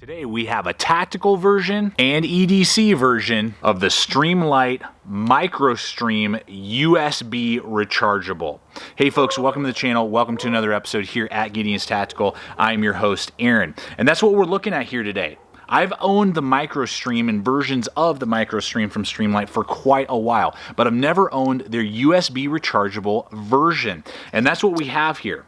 Today we have a tactical version and EDC version of the Streamlight MicroStream USB Rechargeable. Hey folks, welcome to the channel. Welcome to another episode here at Gideon's Tactical. I'm your host, Aaron. And that's what we're looking at here today. I've owned the MicroStream and versions of the MicroStream from Streamlight for quite a while, but I've never owned their USB rechargeable version. And that's what we have here.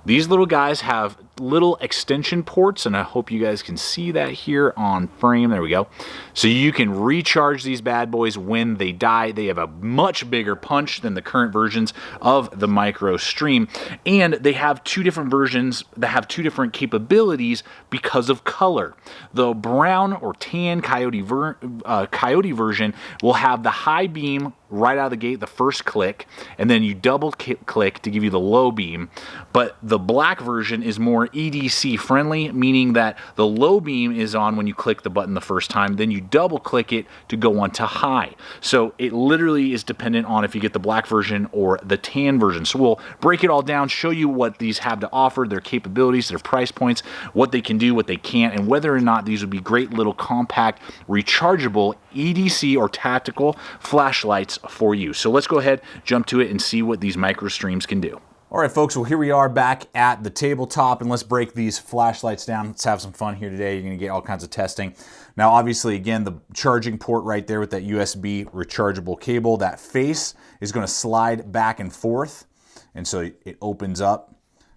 These little guys have little extension ports, and I hope you guys can see that here on frame. There we go. So you can recharge these bad boys when they die. They have a much bigger punch than the current versions of the MicroStream, and they have two different versions that have two different capabilities because of color. The brown or tan Coyote version will have the high beam right out of the gate, the first click, and then you double click to give you the low beam. But the black version is more EDC friendly, meaning that the low beam is on when you click the button the first time, then you double click it to go on to high. So it literally is dependent on if you get the black version or the tan version. So we'll break it all down, show you what these have to offer, their capabilities, their price points, what they can do, what they can't, and whether or not these would be great little compact rechargeable EDC or tactical flashlights for you. So let's go ahead, jump to it, and see what these MicroStreams can do. All right, folks, well, here we are back at the tabletop, and let's break these flashlights down. Let's have some fun here today. You're going to get all kinds of testing. Now, obviously, again, the charging port right there with that USB rechargeable cable, that face is going to slide back and forth, and so it opens up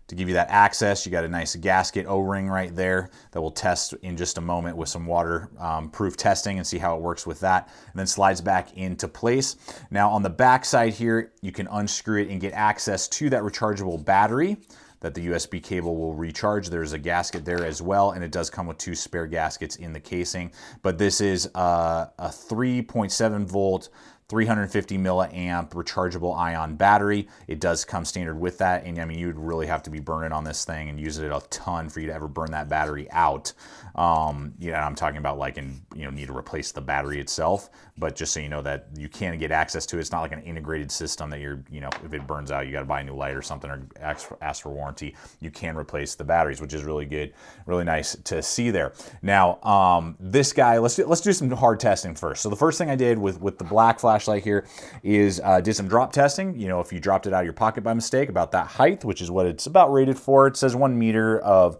to give you that access. You got a nice gasket O-ring right there that we'll test in just a moment with some water-proof testing and see how it works with that, and then slides back into place. Now on the back side here, you can unscrew it and get access to that rechargeable battery that the USB cable will recharge. There's a gasket there as well, and it does come with two spare gaskets in the casing. But this is a 3.7 volt 350 milliamp rechargeable ion battery. It does come standard with that, and I mean, you'd really have to be burning on this thing and use it a ton for you to ever burn that battery out. Yeah, I'm talking about like need to replace the battery itself, but just so you know that you can get access to it. It's not like an integrated system that you're, if it burns out, you got to buy a new light or something or ask for warranty. You can replace the batteries, which is really good, really nice to see there. Now, this guy, let's do some hard testing first. So the first thing I did with the black flashlight here is did some drop testing. If you dropped it out of your pocket by mistake, about that height, which is what it's about rated for. It says 1 meter of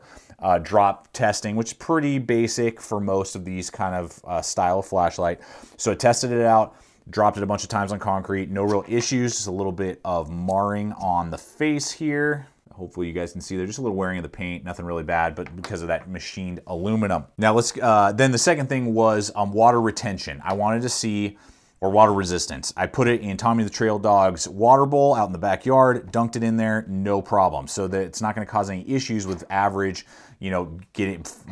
drop testing, which is pretty basic for most of these kind of style flashlight. So I tested it out, dropped it a bunch of times on concrete, no real issues, just a little bit of marring on the face here. Hopefully you guys can see there's just a little wearing of the paint, nothing really bad, but because of that machined aluminum. Now let's, then the second thing was water retention. I wanted to see, or water resistance. I put it in Tommy the Trail Dog's water bowl out in the backyard, dunked it in there, no problem. So that it's not gonna cause any issues with average,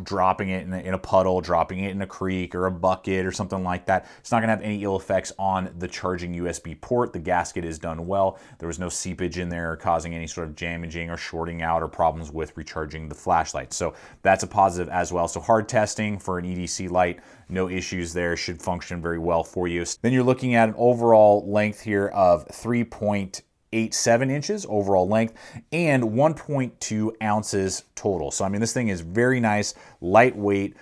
dropping it in a puddle, dropping it in a creek or a bucket or something like that. It's not gonna have any ill effects on the charging USB port. The gasket is done well. There was no seepage in there causing any sort of damaging or shorting out or problems with recharging the flashlight. So that's a positive as well. So hard testing for an EDC light, no issues there, should function very well for you. Then you're looking at an overall length here of 3.87 inches overall length and 1.2 ounces total. So I mean, this thing is very nice, lightweight,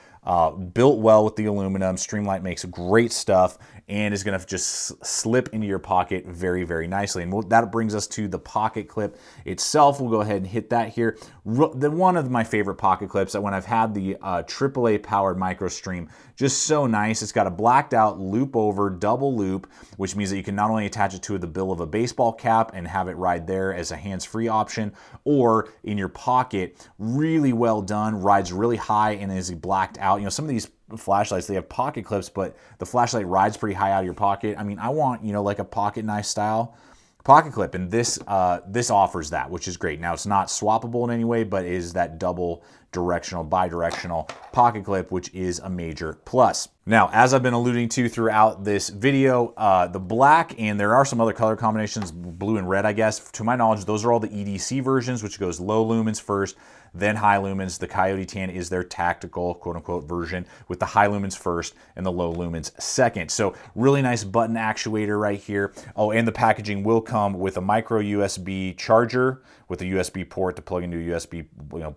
built well with the aluminum. Streamlight makes great stuff and is going to just slip into your pocket very, very nicely. And that brings us to the pocket clip itself. We'll go ahead and hit that here. One of my favorite pocket clips that when I've had the AAA powered MicroStream, just so nice. It's got a blacked out loop over double loop, which means that you can not only attach it to the bill of a baseball cap and have it ride there as a hands-free option, or in your pocket. Really well done, rides really high and is blacked out. Some of these flashlights, they have pocket clips, but the flashlight rides pretty high out of your pocket. I mean, I want, like a pocket knife style pocket clip, and this offers that, which is great. Now, it's not swappable in any way, but it is that double directional, bi-directional pocket clip, which is a major plus. Now, as I've been alluding to throughout this video, the black, and there are some other color combinations, blue and red, I guess. To my knowledge, those are all the EDC versions, which goes low lumens first, then high lumens. The Coyote Tan is their tactical, quote-unquote, version with the high lumens first and the low lumens second. So really nice button actuator right here. Oh, and the packaging will come come with a micro USB charger with a USB port to plug into USB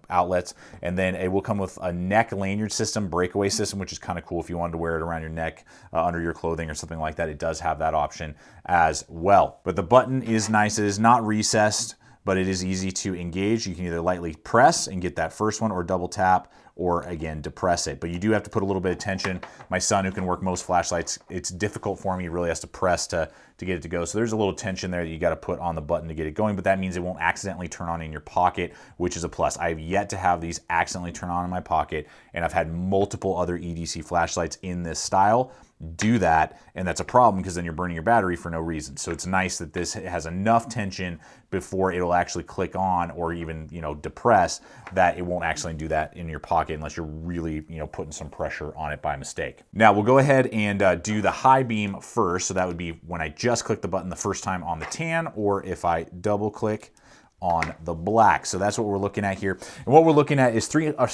outlets, and then it will come with a neck lanyard system, breakaway system, which is kind of cool if you wanted to wear it around your neck, under your clothing or something like that. It does have that option as well. But the button is nice. It is not recessed, but it is easy to engage. You can either lightly press and get that first one, or double tap, or again, depress it. But you do have to put a little bit of tension. My son, who can work most flashlights, it's difficult for him. He really has to press to get it to go. So there's a little tension there that you got to put on the button to get it going, but that means it won't accidentally turn on in your pocket, which is a plus. I have yet to have these accidentally turn on in my pocket, and I've had multiple other EDC flashlights in this style do that, and that's a problem because then you're burning your battery for no reason. So it's nice that this has enough tension before it'll actually click on or even depress, that it won't actually do that in your pocket unless you're really putting some pressure on it by mistake. Now we'll go ahead and do the high beam first. So that would be when I just click the button the first time on the tan, or if I double click on the black. So that's what we're looking at here. And what we're looking at is 250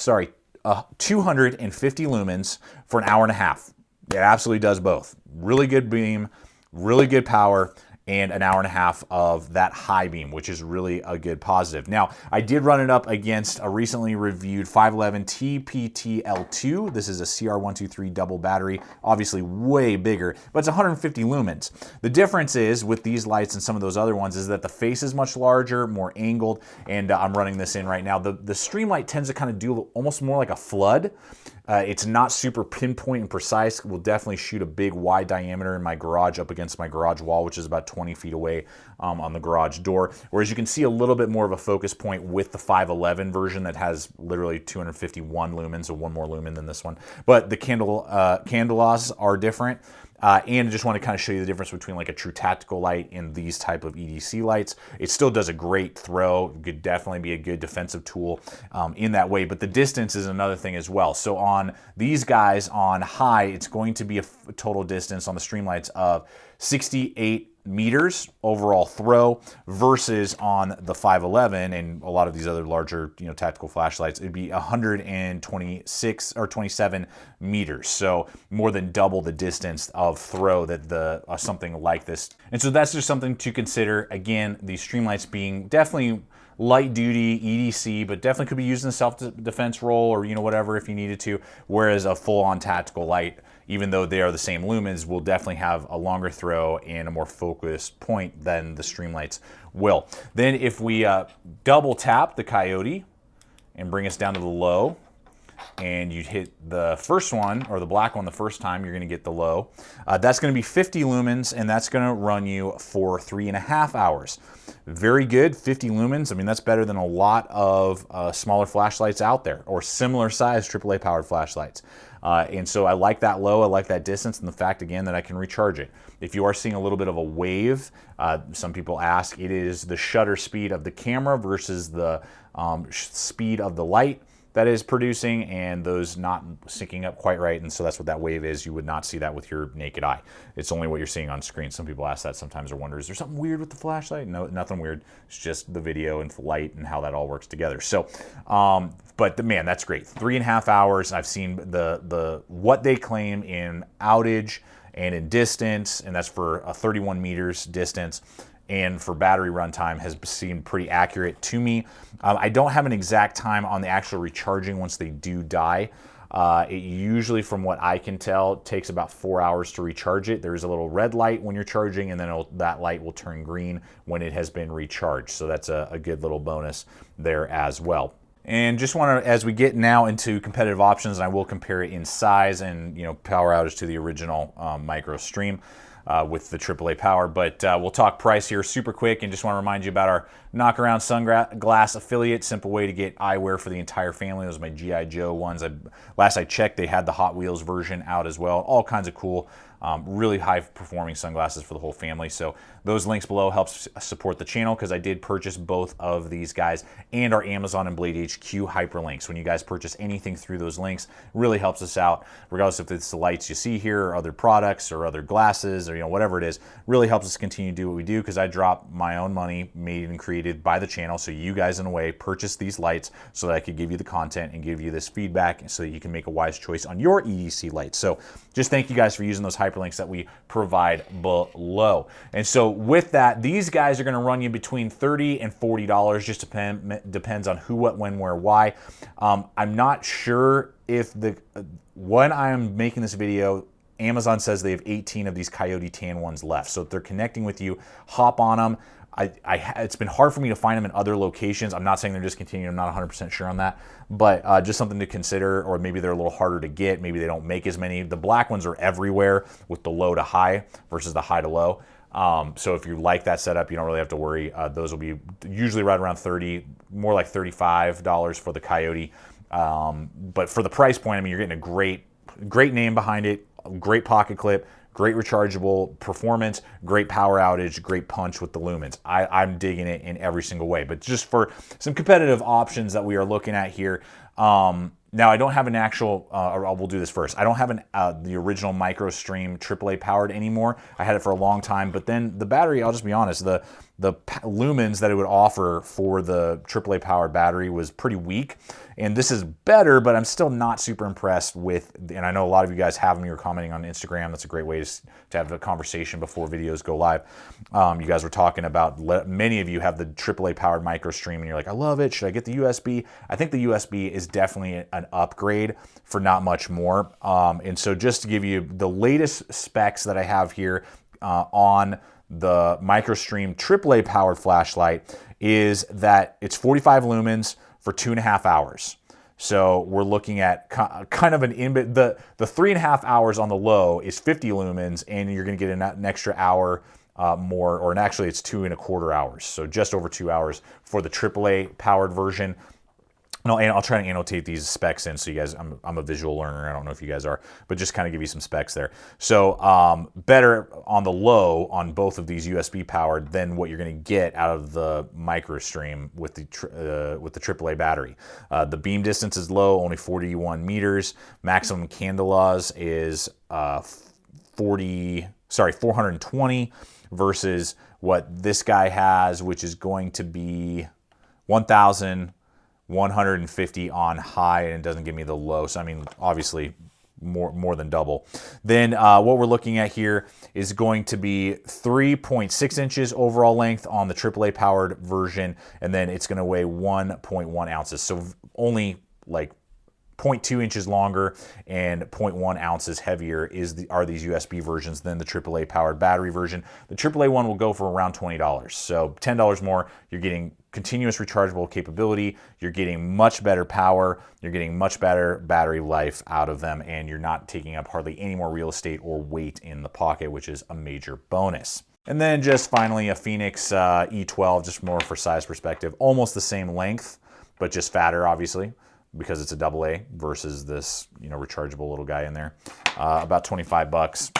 lumens for an hour and a half. It absolutely does both. Really good beam, really good power, and an hour and a half of that high beam, which is really a good positive. Now, I did run it up against a recently reviewed 511 TPTL2. This is a CR123 double battery, obviously way bigger, but it's 150 lumens. The difference is with these lights and some of those other ones is that the face is much larger, more angled, and I'm running this in right now. The Streamlight tends to kind of do almost more like a flood. It's not super pinpoint and precise. We'll definitely shoot a big wide diameter in my garage up against my garage wall, which is about 20 feet away on the garage door. Whereas you can see a little bit more of a focus point with the 511 version that has literally 251 lumens, so one more lumen than this one. But the candelas are different. And I just want to kind of show you the difference between like a true tactical light and these type of EDC lights. It still does a great throw. It could definitely be a good defensive tool in that way, but the distance is another thing as well. So on these guys on high, it's going to be a total distance on the Streamlights of 68 meters overall throw, versus on the 511 and a lot of these other larger tactical flashlights, it'd be 126 or 27 meters, so more than double the distance of throw that something like this. And so that's just something to consider. Again, these Streamlights being definitely light duty EDC, but definitely could be used in a self-defense role or whatever if you needed to, whereas a full-on tactical light, even though they are the same lumens, will definitely have a longer throw and a more focused point than the Streamlights will. Then if we double tap the Coyote and bring us down to the low, and you hit the first one, or the black one the first time, you're gonna get the low. That's gonna be 50 lumens, and that's gonna run you for 3.5 hours. Very good, 50 lumens. I mean, that's better than a lot of smaller flashlights out there, or similar size AAA powered flashlights. And so I like that low, I like that distance, and the fact, again, that I can recharge it. If you are seeing a little bit of a wave, some people ask, it is the shutter speed of the camera versus the speed of the light that is producing, and those not syncing up quite right, and so that's what that wave is. You would not see that with your naked eye. It's only what you're seeing on screen. Some people ask that sometimes or wonder, is there something weird with the flashlight? No, nothing weird. It's just the video and the light and how that all works together. So, but man, that's great. 3.5 hours. I've seen what they claim in outage and in distance, and that's for a 31 meters distance. And for battery runtime has seemed pretty accurate to me. I don't have an exact time on the actual recharging once they do die. It usually, from what I can tell, takes about 4 hours to recharge it. There's a little red light when you're charging, and then that light will turn green when it has been recharged. So that's a good little bonus there as well. And just want to, as we get now into competitive options, and I will compare it in size and power outage to the original MicroStream. With the AAA power, but we'll talk price here super quick, and just want to remind you about our Knockaround Sunglass affiliate. Simple way to get eyewear for the entire family. Those are my G.I. Joe ones. Last I checked, they had the Hot Wheels version out as well. All kinds of cool, really high performing sunglasses for the whole family. So those links below helps support the channel, because I did purchase both of these guys and our Amazon and Blade HQ hyperlinks. When you guys purchase anything through those links, it really helps us out, regardless if it's the lights you see here or other products or other glasses or whatever it is. Really helps us continue to do what we do, because I drop my own money made and created by the channel, so you guys in a way purchase these lights so that I could give you the content and give you this feedback so that you can make a wise choice on your EDC lights. So just thank you guys for using those hyperlinks hyperlinks that we provide below. And so with that, these guys are going to run you between $30 and $40. Just depends on who, what, when, where, why. I'm not sure if when I'm making this video, Amazon says they have 18 of these Coyote tan ones left. So if they're connecting with you, hop on them. It's been hard for me to find them in other locations. I'm not saying they're discontinued. I'm not 100% sure on that, but just something to consider. Or maybe they're a little harder to get. Maybe they don't make as many. The black ones are everywhere with the low to high versus the high to low. So if you like that setup, you don't really have to worry. Those will be usually right around 30, more like $35 for the Coyote. But for the price point, I mean, you're getting a great name behind it, great pocket clip, great rechargeable performance, great power outage, great punch with the lumens. I'm digging it in every single way. But just for some competitive options that we are looking at here, now I don't have an actual, we'll do this first. I don't have the original MicroStream AAA powered anymore. I had it for a long time, but then the battery, I'll just be honest, the lumens that it would offer for the AAA powered battery was pretty weak. And this is better, but I'm still not super impressed with, and I know a lot of you guys have them, you're commenting on Instagram. That's a great way to have a conversation before videos go live. You guys were talking about, many of you have the AAA powered MicroStream and you're like, I love it. Should I get the USB? I think the USB is definitely an upgrade for not much more. And so just to give you the latest specs that I have here on the MicroStream AAA powered flashlight is that it's 45 lumens for 2.5 hours. So we're looking at kind of the 3.5 hours on the low is 50 lumens, and you're going to get an extra hour more, or actually it's 2.25 hours. So just over 2 hours for the AAA powered version. No, and I'll try to annotate these specs in so you guys, I'm a visual learner. I don't know if you guys are, but just kind of give you some specs there. So better on the low on both of these USB powered than what you're going to get out of the MicroStream with the AAA battery. The beam distance is low, only 41 meters. Maximum candela's is 420 versus what this guy has, which is going to be 1,150 on high, and it doesn't give me the low. So I mean, obviously more than double. Then what we're looking at here is going to be 3.6 inches overall length on the AAA powered version, and then it's going to weigh 1.1 ounces. So only like 0.2 inches longer and 0.1 ounces heavier are these USB versions than the AAA powered battery version. The AAA one will go for around $20. So $10 more, you're getting continuous rechargeable capability, you're getting much better power, you're getting much better battery life out of them, and you're not taking up hardly any more real estate or weight in the pocket, which is a major bonus. And then just finally a Phoenix E12, just more for size perspective, almost the same length, but just fatter, obviously, because it's a AA versus this, rechargeable little guy in there. About 25 bucks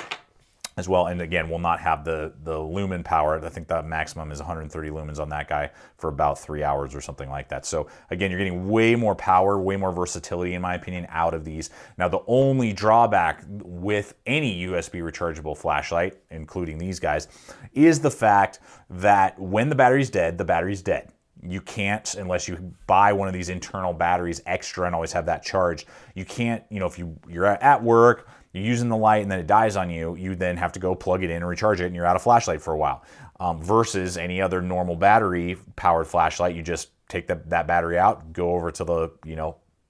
as well. And again, will not have the lumen power. I think the maximum is 130 lumens on that guy for about 3 hours or something like that. So again, you're getting way more power, way more versatility, in my opinion, out of these. Now, the only drawback with any USB rechargeable flashlight, including these guys, is the fact that when the battery's dead, the battery's dead. You can't, unless you buy one of these internal batteries extra and always have that charged, you can't, if you're at work, you're using the light and then it dies on you, you then have to go plug it in and recharge it and you're out of flashlight for a while. Versus any other normal battery powered flashlight, you just take that battery out, go over to the,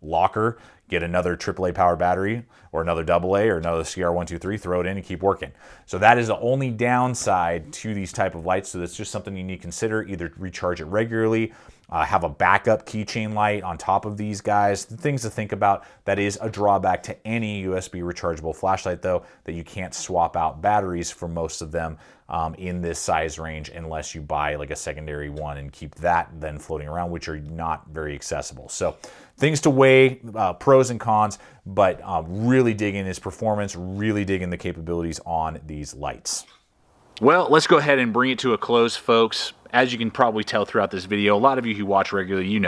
locker, get another AAA powered battery or another AA or another CR123, throw it in and keep working. So that is the only downside to these type of lights. So that's just something you need to consider. Either recharge it regularly, have a backup keychain light on top of these guys. Things to think about. That is a drawback to any USB rechargeable flashlight, though, that you can't swap out batteries for most of them in this size range unless you buy like a secondary one and keep that then floating around, which are not very accessible. So things to weigh, pros and cons, but really digging this performance, really digging the capabilities on these lights. Well, let's go ahead and bring it to a close, folks. As you can probably tell throughout this video, a lot of you who watch regularly,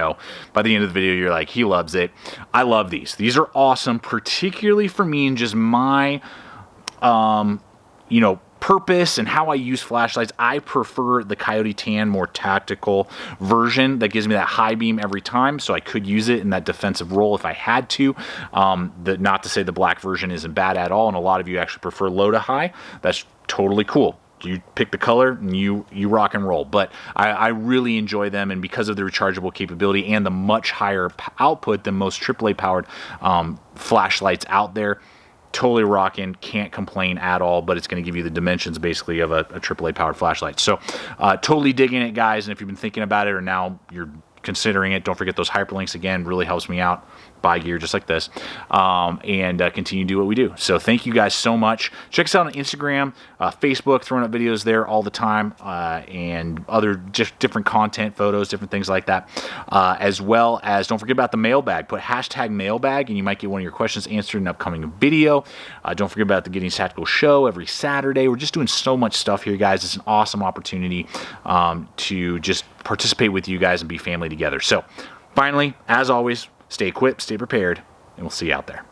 by the end of the video, you're like, he loves it. I love these. These are awesome, particularly for me and just my, purpose and how I use flashlights, I prefer the Coyote Tan more tactical version that gives me that high beam every time, so I could use it in that defensive role if I had to. Not to say the black version isn't bad at all, and a lot of you actually prefer low to high. That's totally cool. You pick the color and you rock and roll. But I really enjoy them, and because of the rechargeable capability and the much higher output than most AAA powered flashlights out there, totally rocking, can't complain at all, but it's going to give you the dimensions basically of a AAA powered flashlight. So totally digging it, guys, and if you've been thinking about it or now you're considering it, don't forget those hyperlinks again, really helps me out. Buy gear just like this, and continue to do what we do. So thank you guys so much. Check us out on Instagram, Facebook, throwing up videos there all the time, and other just different content, photos, different things like that, as well as don't forget about the mailbag. Put hashtag mailbag and you might get one of your questions answered in an upcoming video. Don't forget about the Getting Tactical show every Saturday. We're just doing so much stuff here, guys. It's an awesome opportunity to just participate with you guys and be family together. So finally, as always, stay equipped, stay prepared, and we'll see you out there.